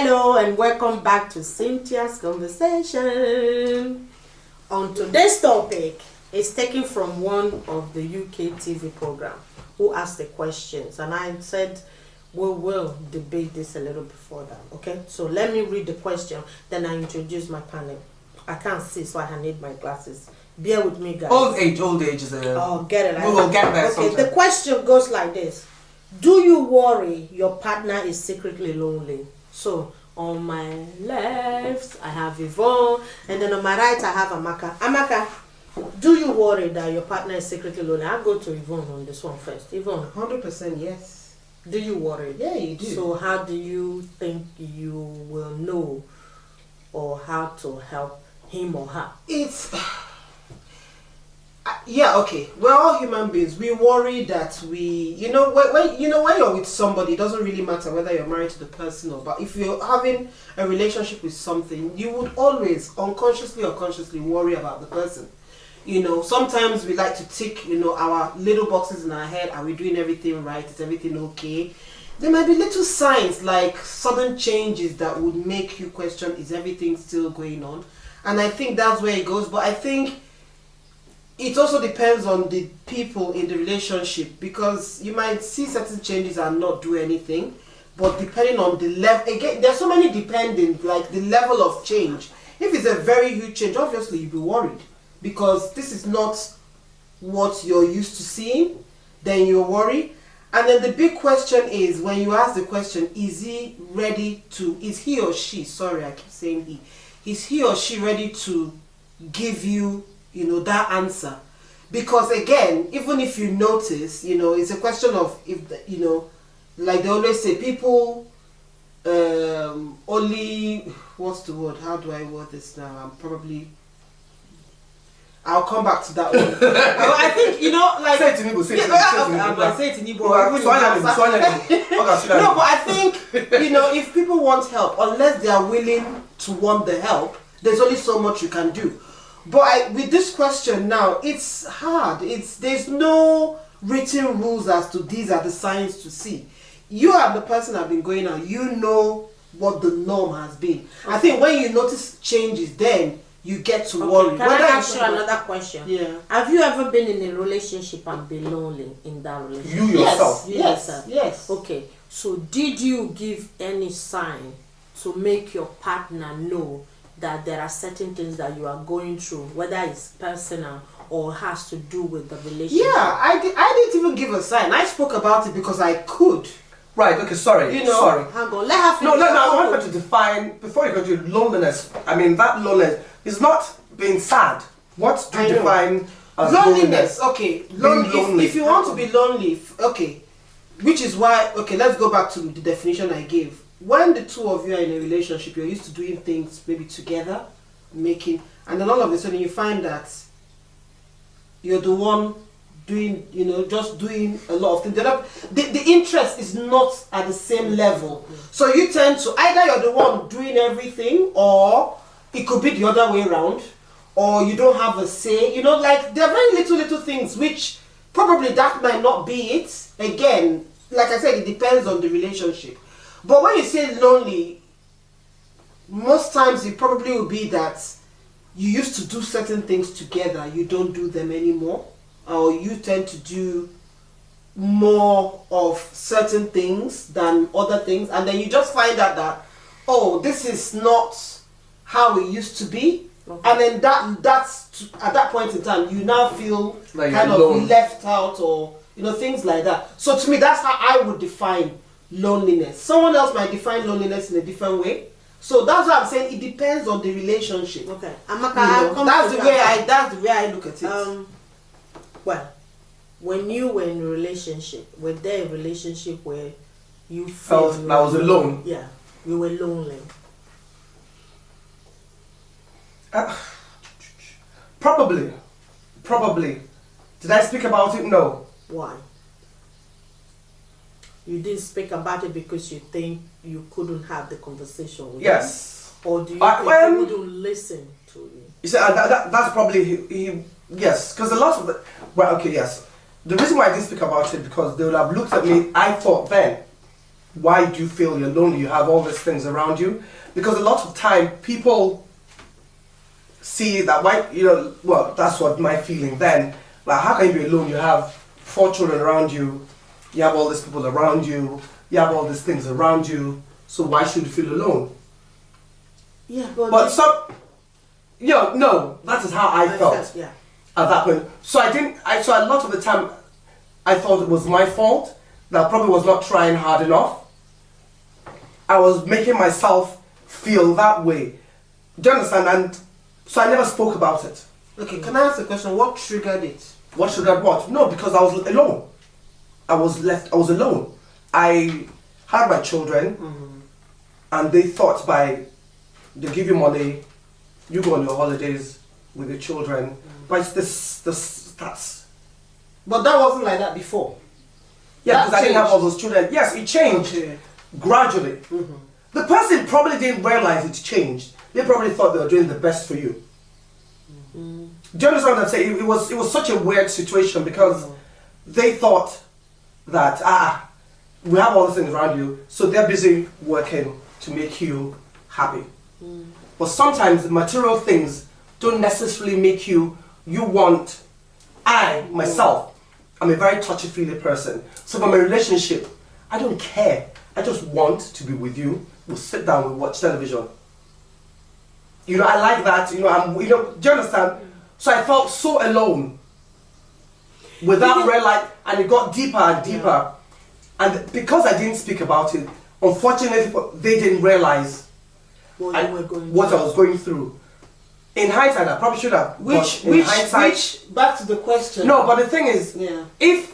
Hello and welcome back to Cynthia's Conversation. On today's topic is taken from one of the UK TV program who asked the questions, and I said we will debate this a little before that. Okay, so let me read the question, then I introduce my panel. I can't see, so I need my glasses. Bear with me, guys. Old age is a... Oh, get it. We will get there Okay, sometime. the question goes like this. Do you worry your partner is secretly lonely? So, on my left, I have Yvonne, and then on my right, I have Amaka. Amaka, do you worry that your partner is secretly lonely? I'll go to Yvonne on this one first. Yvonne. 100% yes. Do you worry? Yeah, you do. So, how do you think you will know or how to help him or her? It's... yeah, okay. We're all human beings. We worry that when you're with somebody, it doesn't really matter whether you're married to the person or, but if you're having a relationship with something, you would always unconsciously or consciously worry about the person. Sometimes we like to tick, our little boxes in our head. Are we doing everything right? Is everything okay? There might be little signs like sudden changes that would make you question, is everything still going on? And I think that's where it goes. But I think it also depends on the people in the relationship, because you might see certain changes and not do anything, but depending on the level, again, there's so many depending, like the level of change. If it's a very huge change, obviously you'll be worried because this is not what you're used to seeing, then you're worried. And then the big question is, when you ask the question, is he or she, sorry, I keep saying is he or she ready to give you that answer? Because again, even if you notice, it's a question of like they always say, people only, what's the word? How do I word this now? I'll come back to that one. I think, like... Say it in Igbo, say it in Igbo. I say it in Igbo. No, but I think, if people want help, unless they are willing to want the help, there's only so much you can do. But with this question now, it's hard. There's no written rules as to these are the signs to see. You are the person that have been going on. You know what the norm has been. Okay. I think when you notice changes, then you get to worry. Can I ask you another question? Yeah. Have you ever been in a relationship and been lonely in that relationship? You yourself? Yes. Okay. So did you give any sign to make your partner know that there are certain things that you are going through, whether it's personal or has to do with the relationship? Yeah, I didn't even give a sign. I spoke about it because I could. Right, okay, sorry. Sorry. Hang on, let her No, I want her to define, before you go to loneliness, I mean, that loneliness is not being sad. What do you define as loneliness? Okay, lonely. If you want to be lonely, okay, which is why, okay, let's go back to the definition I gave. When the two of you are in a relationship, you're used to doing things maybe together, and then all of a sudden you find that you're the one doing, just doing a lot of things. The interest is not at the same level. So you tend to, either you're the one doing everything, or it could be the other way around, or you don't have a say. Like there are very little things which probably that might not be it. Again, like I said, it depends on the relationship. But when you say lonely, most times it probably will be that you used to do certain things together, you don't do them anymore, or you tend to do more of certain things than other things, and then you just find out that, oh, this is not how it used to be. Okay. And then that's at that point in time you now feel like kind of left out, or things like that. So to me, that's how I would define loneliness. Someone else might define loneliness in a different way. So that's what I'm saying. It depends on the relationship. Okay, Amaka, that's the way I look at it. Well, when you were in a relationship, were there a relationship where you felt I was alone? Yeah, you were lonely. Probably. Did I speak about it? No. Why? You didn't speak about it because you think you couldn't have the conversation with him? Or do you think he wouldn't listen to you? You see, that's probably yes, because a lot of the... Well, okay, yes. The reason why I didn't speak about it, because they would have looked at me, I thought then, why do you feel you're lonely? You have all these things around you. Because a lot of time, people see that, why, well, that's what my feeling then. Like, how can you be alone? You have 4 children around you. You have all these people around you. You have all these things around you. So why should you feel alone? Yeah, but some, no, that is how I felt yeah. at that point. So so a lot of the time, I thought it was my fault, that I probably was not trying hard enough. I was making myself feel that way. Do you understand? And so I never spoke about it. Okay, can I ask a question? What triggered it? What triggered what? No, because I was alone. I was alone. I had my children, and they thought they give you money, you go on your holidays with your children, but it's that's. But that wasn't like that before. Yeah, because I didn't have all those children. Yes, it changed gradually. The person probably didn't realize it changed. They probably thought they were doing the best for you. Do you understand what I'm saying? It was such a weird situation because they thought that we have all the things around you, so they're busy working to make you happy. But sometimes material things don't necessarily make you want. Myself, I'm a very touchy-feely person. So from a relationship, I don't care. I just want to be with you. We'll sit down, we'll watch television. I like that. Do you understand? So I felt so alone. Without realizing, and it got deeper and deeper. And because I didn't speak about it, unfortunately, they didn't realize what I was going through. In hindsight, I probably should have. Which, back to the question. No, but the thing is, if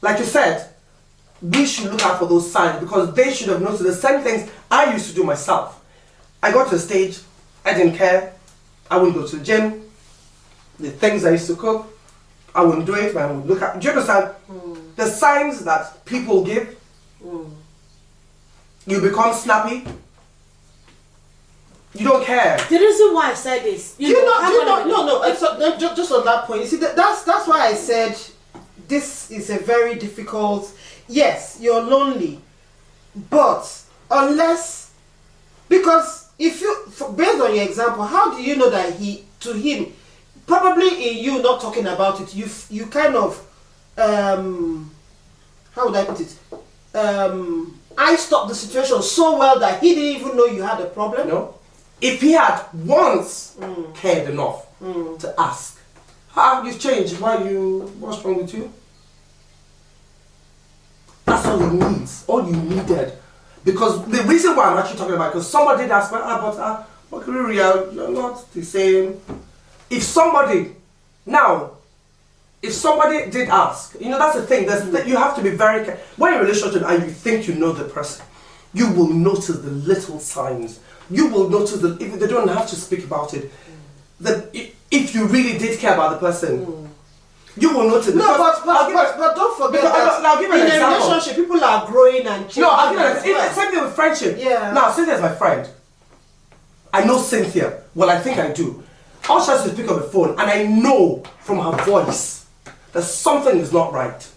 like you said, we should look out for those signs because they should have noticed the same things I used to do myself. I got to a stage, I didn't care. I wouldn't go to the gym. The things I used to cook, I wouldn't do it. I would look at. Do you understand? The signs that people give. You become snappy. You don't care. The reason why I said this, just on that point. You see, that's why I said this is a very difficult. Yes, you're lonely, but because if you, based on your example, how do you know that to him, probably in you not talking about it, you kind of, how would I put it? I stopped the situation so well that he didn't even know you had a problem. No. If he had once cared enough to ask, you've changed, what's wrong with you? That's all he needs, all you needed. Because the reason why I'm actually talking about it, because somebody did ask, but you're not the same. If somebody did ask, that's the thing, you have to be very careful. When you're in a relationship and you think you know the person, you will notice the little signs. You will notice if they don't have to speak about it, that if you really did care about the person, you will notice. No, but don't forget that I'll give you an example. In a relationship, people are growing and changing. No, I'll give you an example. It's same thing with friendship. Yeah. Now, Cynthia's my friend. I know Cynthia. Well, I think I do. All she has to pick up the phone, and I know from her voice that something is not right.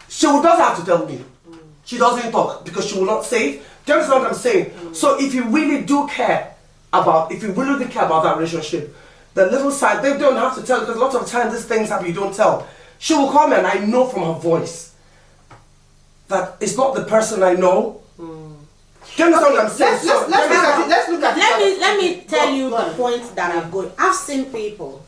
She doesn't have to tell me. She doesn't talk because she will not say it. Do you understand what I'm saying? So if you really do care about, that relationship, the little side, they don't have to tell because a lot of times these things happen you don't tell. She will call me and I know from her voice that it's not the person I know. Do you understand what I'm saying? Let's look at it. Let me tell you the point that I'm going. I've seen people,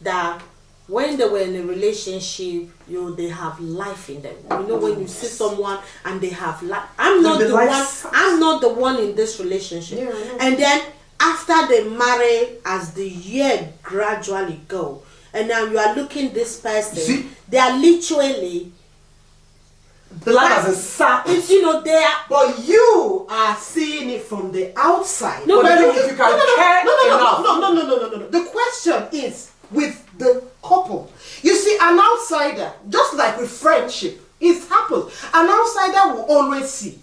that when they were in a relationship, they have life in them. When you see someone and they have life. I'm not the one in this relationship. And then after they marry, as the year gradually go, and now you are looking this person, they are literally. The light has been sapped. They are. But you are seeing it from the outside. No, but if you can care enough. No. The question is with the couple. You see, an outsider, just like with friendship, it happens. An outsider will always see.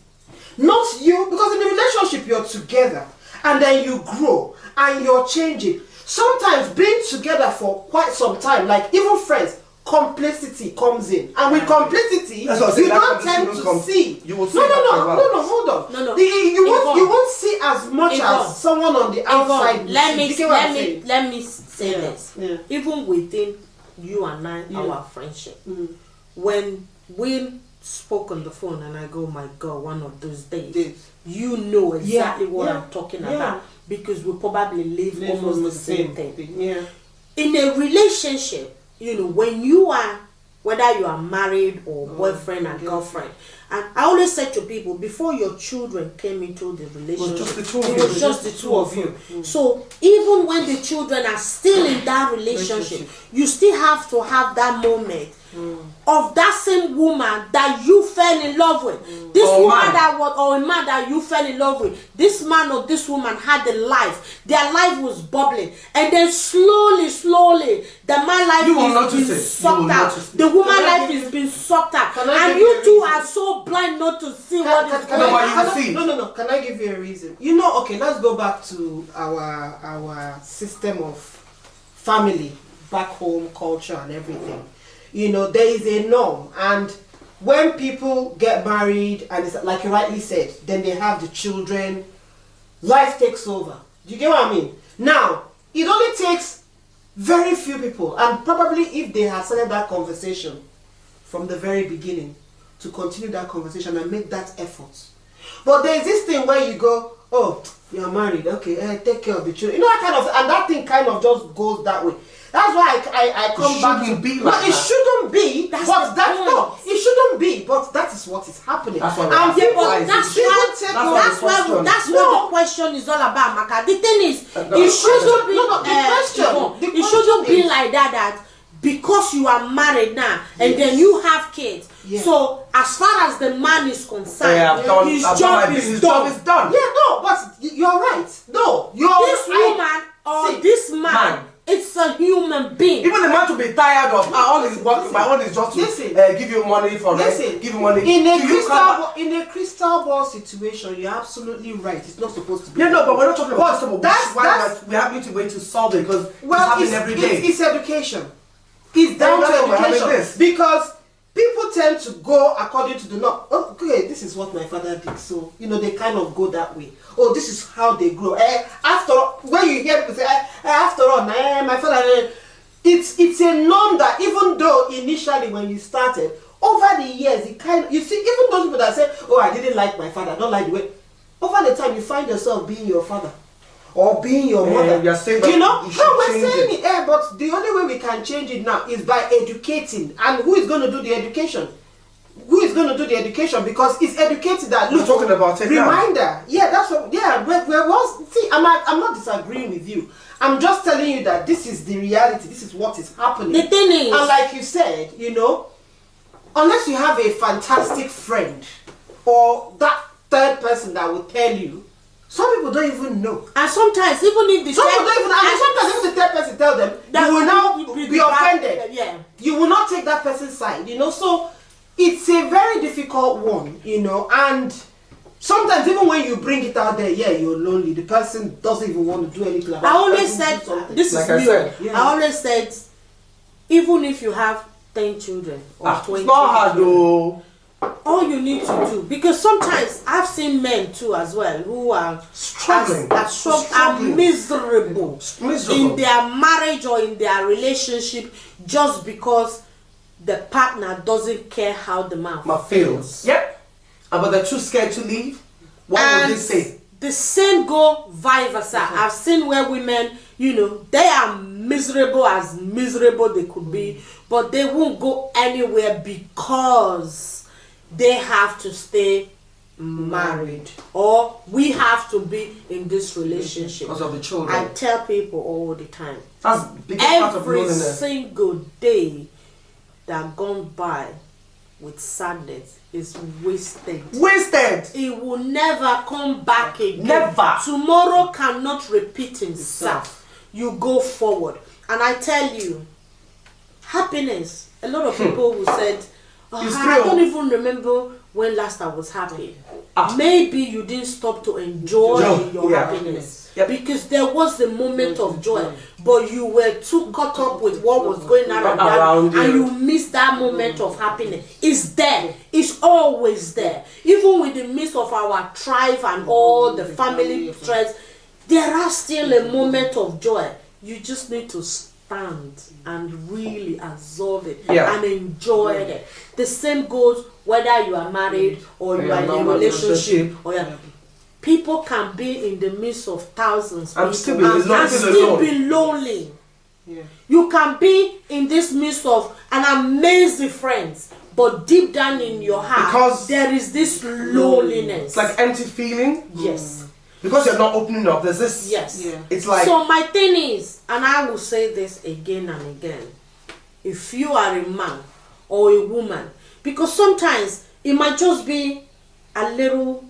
Not you, because in a relationship you're together and then you grow and you're changing. Sometimes being together for quite some time, like even friends, complicity comes in, and with complicity, you That's what I'm saying, don't that tend complicity to will come. see. You will see no, that no, as no, well. no, no, hold on. No. You Yvonne. won't see as much Yvonne. as someone on the outside. will let see. me You get what I'm saying? let me say Yeah, this. yeah. Even within you and I, Yeah. our friendship, when we spoke on the phone and I go, my God, one of those days, Days. you know exactly what yeah, I'm talking yeah. about, because we probably live almost the same thing. Yeah. In a relationship, you know, when you are, whether you are married or boyfriend and girlfriend, and I always say to people, before your children came into the relationship, just the two of it you. was just the two of you. So even when the children are still in that relationship, you still have to have that moment of that same woman that you fell in love with. This Or woman man. that was, or a man that you fell in love with, this man or this woman had a life. Their life was bubbling, and then slowly, the man life You will is notice being it. You will sucked out. notice it. The woman Can I life give is you- being sucked out, Can I and give you you a two reason? are so blind not to see Can what I- is can going No, I- but you on. will see. No. Can I give you a reason? You know, okay, let's go back to our system of family, back home culture and everything. You know, there is a norm, and when people get married, and it's like you rightly said, then they have the children, life takes over. Do you get what I mean? Now, it only takes very few people, and probably if they have started that conversation from the very beginning, to continue that conversation and make that effort. But there's this thing where you go, oh, you're married, okay, take care of the children. You know, that kind of, and that thing kind of just goes that way. That's why I come back to, shouldn't be no, like it that. shouldn't be, That's but the that, point. no, it shouldn't be, but that is what is happening. That's why we And have to people, advise that's you. why- people take that's over- why That's why question. that's No. what the question is all about, Maka. The thing is, No, it shouldn't be no, the question- Yvonne, the it shouldn't question be is- like that because you are married now and Yes. then you have kids. Yeah. So as far as the man is concerned, Yeah, I've done, his I've done job my is business. done. Job is done. Yeah, no, but you're right. No, you're This woman or See, this man, man. it's a human being. Even the man to be tired of, all his work, my own is just to Listen. give you money for rent, Listen, give you money. in a Do you come- in a crystal ball situation, you're absolutely right. It's not supposed to be. Yeah, no, but we're not talking about But system. that's- that's- We have to wait to solve it because it's Well, happening every day. it's education. It's down that's to why we're having education this. because people tend to go according to the norm. Oh, okay, this is what my father did, so you know they kind of go that way. Oh, this is how they grow. After all, when you hear people say, after all, my father, it's a norm that even though initially when you started, over the years, it kind of, you see, even those people that say, oh, I didn't like my father, I don't like the way. Over the time, you find yourself being your father. Or being your mother. you're saying that you know, you should no, we're change saying it. But the only way we can change it now is by educating. And who is going to do the education? Who is going to do the education? Because it's educated that We're look. talking about it now. Reminder. Yeah, that's what. Yeah, we're see. I'm not disagreeing with you. I'm just telling you that this is the reality. This is what is happening. The thing is, and like you said, you know, unless you have a fantastic friend or that third person that will tell you. Some people don't even know. and sometimes even if the Some people third- don't even, and sometimes even the third person tell them, that you will now will be offended. Yeah. You will not take that person's side, you know. So it's a very difficult one, you know. And sometimes even when you bring it out there, yeah, you're lonely. The person doesn't even want to do anything about it. I always Do said something. this Like is I me. said. Yeah. I always said, even if you have 10 children or 20, It's not hard children, though. all you need to do, because sometimes I've seen men too as well who are Struggling. are Struggling. miserable Miserable. in their marriage or in their relationship just because the partner doesn't care how the man My feels. Yep. But they're too scared to leave. What would they say? The same go vice versa. I've seen where women, you know, they are miserable as miserable they could be, but they won't go anywhere because they have to stay married, or we have to be in this relationship. Because of the children. I tell people all the time, That's the biggest part of every loneliness. single day that gone by with sadness is wasted. Wasted. It will never come back again. Never. Tomorrow cannot repeat itself. You go forward. And I tell you, happiness. A lot of people who said, oh, It's I real. don't even remember when last I was happy. Ah. Maybe you didn't stop to enjoy Enjoy, your yeah. happiness. Yep. because there was a moment of joy, but you were too caught up with what was going on around you. and you missed that moment of happiness. It's there. It's always there. Even with the midst of our tribe and all the family stress, there are still a moment of joy. You just need to stand and really absorb it and enjoy it. The same goes whether you are married or you are in a relationship or people can be in the midst of thousands of people and still be lonely. Yeah. You can be in this midst of an amazing friends, but deep down in your heart, because there is this loneliness. It's like empty feeling. Yes. Because you're not opening up. There's this. Yes. Yeah. It's like. So my thing is, and I will say this again and again, if you are a man or a woman, because sometimes it might just be a little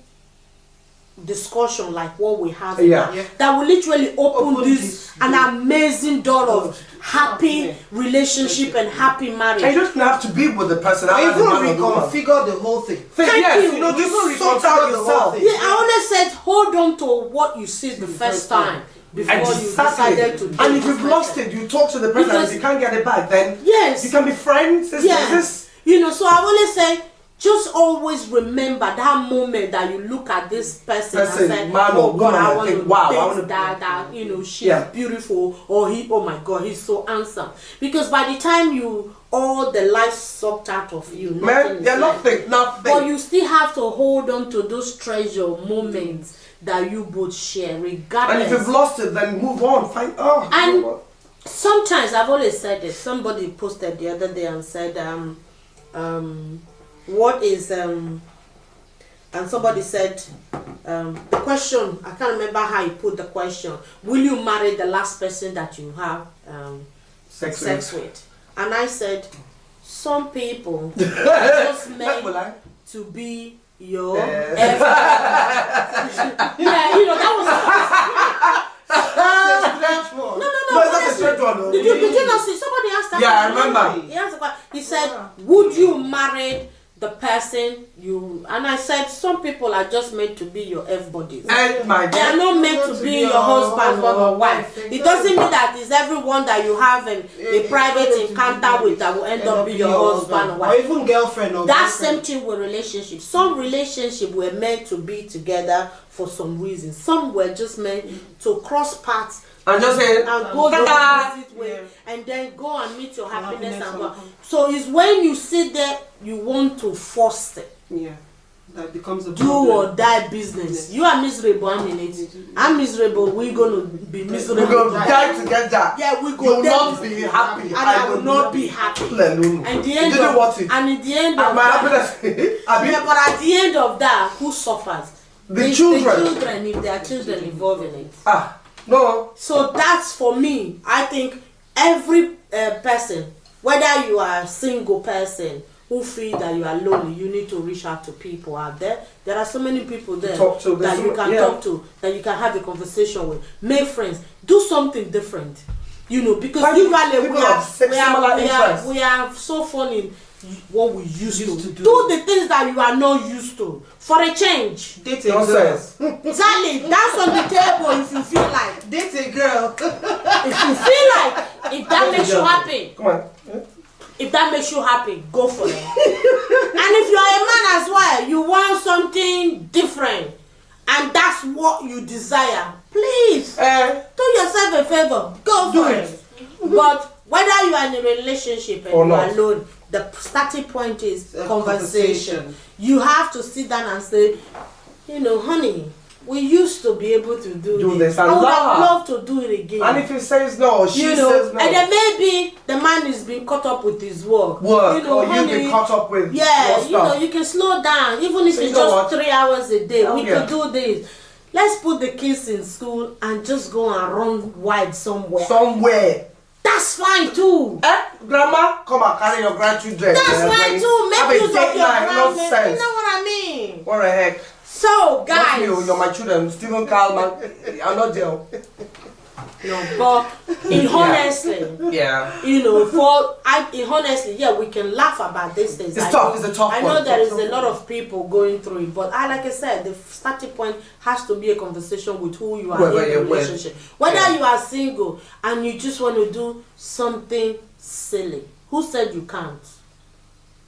discussion like what we have now, that will literally open this an amazing door of happy relationship and happy marriage. And you don't have to be with the person. Or even reconfigure the whole thing. Thank you. Just sort out yourself. Yeah, I always said hold on to what you see the first time before you decided to do. And if you've lost it, you talk to the person. Because if you can't get it back, then you can be friends. You know, so I always say, just always remember that moment that you look at this person and say, oh God, I want to date that, you know, she's beautiful, or oh my God, he's so handsome. Because by the time all the life sucked out of you, nothing. But you still have to hold on to those treasure moments that you both share, regardless. And if you've lost it, then move on. Sometimes, I've always said it, somebody posted the other day and said, what is and somebody said the question, I can't remember how you put the question, will you marry the last person that you have sex with? And I said, some people are just made to be your yeah, you know, that was no, that's a straight one. Did you not see? Somebody asked that. Yeah, I remember. He asked the question. He said, would you marry the person you... And I said, some people are just meant to be your F-bodies. They are not meant to be your husband or your wife. It doesn't mean that it's everyone that you have a private encounter with that will end up being your husband or wife. Or even girlfriend or that same thing with relationships. Some relationships were meant to be together for some reason. Some were just meant to cross paths and just say, and go the opposite way, and then go and meet your happiness and go. So it's when you sit there, you want to force it. Yeah, that becomes a do or die business. You are miserable, I'm in it. I'm miserable. We're gonna be miserable. We're gonna die together. Yeah, we go. You'll not be happy. And I will not be happy. And the end and in the end of that, but at the end of that, who suffers? The children. The children, if there are children involved in it. No. So that's for me. I think every person, whether you are a single person who feel that you are lonely, you need to reach out to people out there. There are so many people there that you can talk to, that you can have a conversation with. Make friends. Do something different. You know, because usually we are so funny. What we used to do the things that you are not used to for a change. Date a girl. Exactly. That's on the table if you feel like. Date a girl. If you feel like, if that makes you happy, come on. If that makes you happy, go for it. And if you are a man as well, you want something different, and that's what you desire, please do yourself a favor. Go for it. But whether you are in a relationship and you are alone, the starting point is conversation. You have to sit down and say, you know, honey, we used to be able to do this. I would have loved to do it again. And if he says no, she says no. And then maybe the man is being caught up with his work. You know, or honey, you be caught up with your stuff. You know, you can slow down. Even if it's just 3 hours a day, we could do this. Let's put the kids in school and just go and run wide somewhere. That's fine too. Grandma, come and carry your grandchildren. That's fine too. Make use of your grandchildren. You know what I mean? What the heck? So, guys. Not you, you're my children. Stephen Kalman. I'm not there. But honestly, Yeah. Honestly, yeah, we can laugh about these things. It's tough. It's a tough I one. know there is a lot of people going through it, but like I said, the starting point has to be a conversation with who you are in a relationship. Whether you are single and you just want to do something silly. Who said you can't?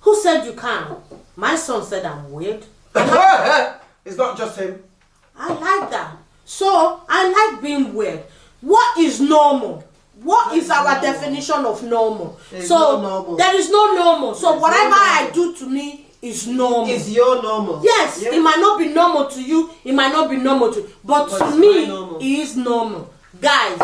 Who said you can't? My son said I'm weird. It's not just him. I like that. So I like being weird. What is normal? What is our definition of normal? There is no normal. So whatever I do to me is normal. Is your normal? Yes, it might not be normal to you. It might not be normal to you, but to me, it is normal. Guys,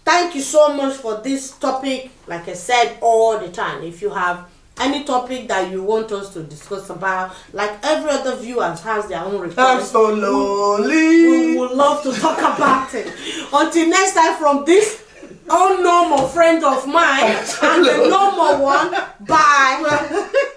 thank you so much for this topic. Like I said all the time, if you have any topic that you want us to discuss about, like every other viewer has their own request. I'm so lonely. We would love to talk about it. Until next time, from this unnormal friend of mine and the normal one, bye.